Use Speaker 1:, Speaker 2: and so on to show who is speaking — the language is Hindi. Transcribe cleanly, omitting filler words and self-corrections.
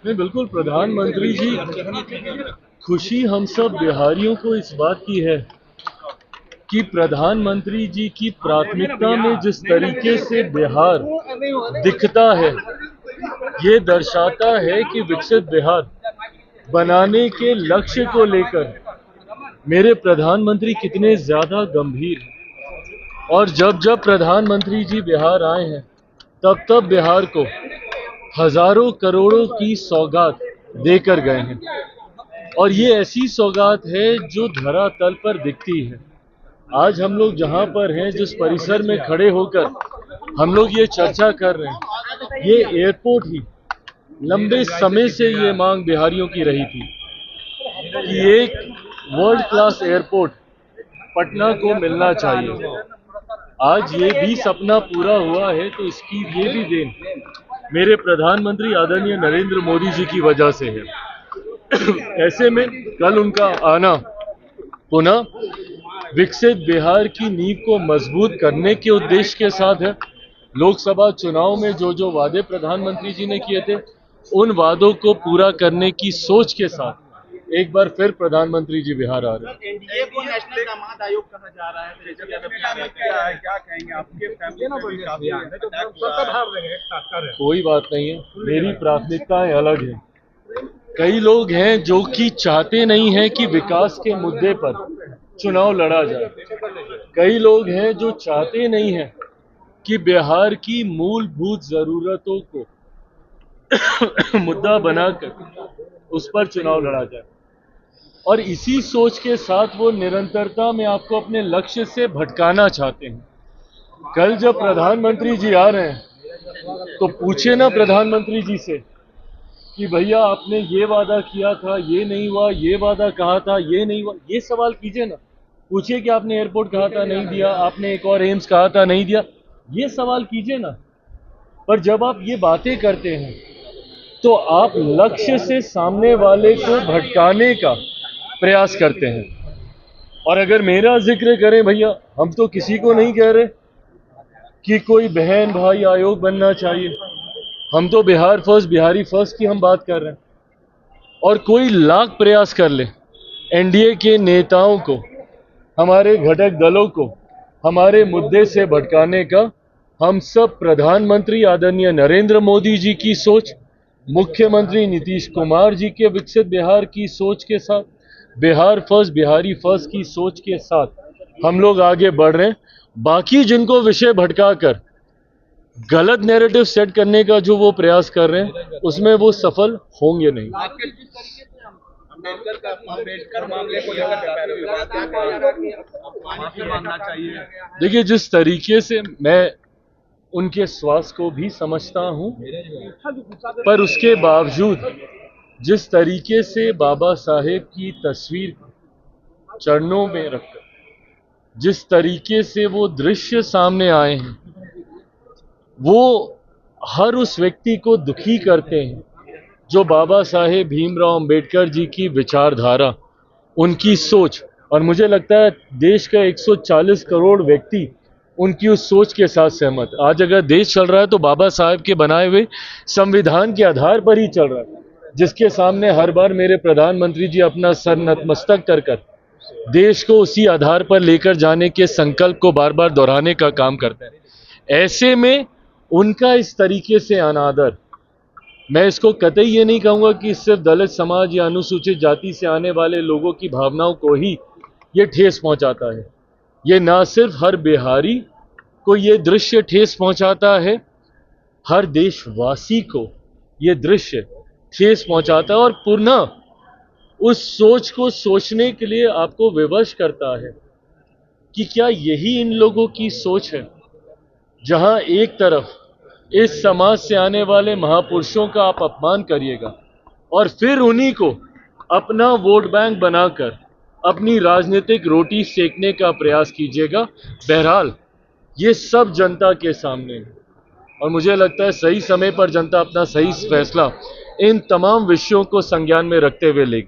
Speaker 1: नहीं, बिल्कुल प्रधानमंत्री जी, खुशी हम सब बिहारियों को इस बात की है कि प्रधानमंत्री जी की प्राथमिकता में जिस तरीके से बिहार दिखता है, ये दर्शाता है कि विकसित बिहार बनाने के लक्ष्य को लेकर मेरे प्रधानमंत्री कितने ज्यादा गंभीर हैं। और जब जब प्रधानमंत्री जी बिहार आए हैं, तब तब बिहार को हजारों करोड़ों की सौगात देकर गए हैं। और ये ऐसी सौगात है जो धरातल पर दिखती है। आज हम लोग जहां पर हैं, जिस परिसर में खड़े होकर हम लोग ये चर्चा कर रहे हैं, ये एयरपोर्ट ही लंबे समय से ये मांग बिहारियों की रही थी कि एक वर्ल्ड क्लास एयरपोर्ट पटना को मिलना चाहिए। आज ये भी सपना पूरा हुआ है, तो इसकी ये भी देन मेरे प्रधानमंत्री आदरणीय नरेंद्र मोदी जी की वजह से है। ऐसे में कल उनका आना पुनः विकसित बिहार की नींव को मजबूत करने के उद्देश्य के साथ है। लोकसभा चुनाव में जो जो वादे प्रधानमंत्री जी ने किए थे, उन वादों को पूरा करने की सोच के साथ एक बार फिर प्रधानमंत्री जी बिहार आ रहे हैं।
Speaker 2: एनडीए को नेशनल दामाद आयोग कहा जा रहा है, तेजस्वी यादव क्या कहेंगे? आपके फैमिली में काफी
Speaker 1: कोई बात नहीं है, मेरी प्राथमिकताएं अलग हैं। कई लोग हैं जो कि चाहते नहीं हैं कि विकास के मुद्दे पर चुनाव लड़ा जाए। कई लोग हैं जो चाहते नहीं हैं कि बिहार की मूलभूत जरूरतों को मुद्दा बनाकर उस पर चुनाव लड़ा जाए। और इसी सोच के साथ वो निरंतरता में आपको अपने लक्ष्य से भटकाना चाहते हैं। कल जब प्रधानमंत्री जी आ रहे हैं, तो पूछे ना प्रधानमंत्री जी से कि भैया आपने ये वादा किया था, ये नहीं हुआ, ये वादा कहा था, ये नहीं हुआ। ये सवाल कीजिए ना, पूछिए कि आपने एयरपोर्ट कहा था नहीं दिया, आपने एक और एम्स कहा था नहीं दिया, ये सवाल कीजिए ना। पर जब आप ये बातें करते हैं, तो आप लक्ष्य से सामने वाले को भटकाने का प्रयास करते हैं। और अगर मेरा जिक्र करें भैया, हम तो किसी को नहीं कह रहे कि कोई बहन भाई आयोग बनना चाहिए। हम तो बिहार फर्स्ट, बिहारी फर्स्ट की हम बात कर रहे हैं। और कोई लाख प्रयास कर ले एनडीए के नेताओं को, हमारे घटक दलों को हमारे मुद्दे से भटकाने का, हम सब प्रधानमंत्री आदरणीय नरेंद्र मोदी जी की सोच, मुख्यमंत्री नीतीश कुमार जी के विकसित बिहार की सोच के साथ, बिहार फर्स्ट, बिहारी फर्स्ट की सोच के साथ हम लोग आगे बढ़ रहे हैं। बाकी जिनको विषय भटकाकर गलत नैरेटिव सेट करने का जो वो प्रयास कर रहे हैं, उसमें वो सफल होंगे नहीं।
Speaker 2: अम्बेडकर मामले को माफी मांगना चाहिए।
Speaker 1: देखिए, जिस तरीके से मैं उनके स्वास्थ्य को भी समझता हूं, पर उसके बावजूद जिस तरीके से बाबा साहेब की तस्वीर चरणों में रखकर जिस तरीके से वो दृश्य सामने आए हैं, वो हर उस व्यक्ति को दुखी करते हैं जो बाबा साहेब भीमराव अंबेडकर जी की विचारधारा, उनकी सोच, और मुझे लगता है देश का 140 करोड़ व्यक्ति उनकी उस सोच के साथ सहमत। आज अगर देश चल रहा है तो बाबा साहेब के बनाए हुए संविधान के आधार पर ही चल रहा है, जिसके सामने हर बार मेरे प्रधानमंत्री जी अपना सर नतमस्तक कर देश को उसी आधार पर लेकर जाने के संकल्प को बार बार दोहराने का काम करते हैं। ऐसे में उनका इस तरीके से अनादर, मैं इसको कतई ये नहीं कहूंगा कि सिर्फ दलित समाज या अनुसूचित जाति से आने वाले लोगों की भावनाओं को ही ये ठेस पहुंचाता है। ये ना सिर्फ हर बिहारी को ये दृश्य ठेस पहुंचाता है, हर देशवासी को ये दृश्य ठेस पहुंचाता है। और पुनः उस सोच को सोचने के लिए आपको विवश करता है कि क्या यही इन लोगों की सोच है, जहां एक तरफ इस समाज से आने वाले महापुरुषों का आप अपमान करिएगा और फिर उन्हीं को अपना वोट बैंक बनाकर अपनी राजनीतिक रोटी सेकने का प्रयास कीजिएगा। बहरहाल ये सब जनता के सामने है, और मुझे लगता है सही समय पर जनता अपना सही फैसला इन तमाम विषयों को संज्ञान में रखते हुए लेगी।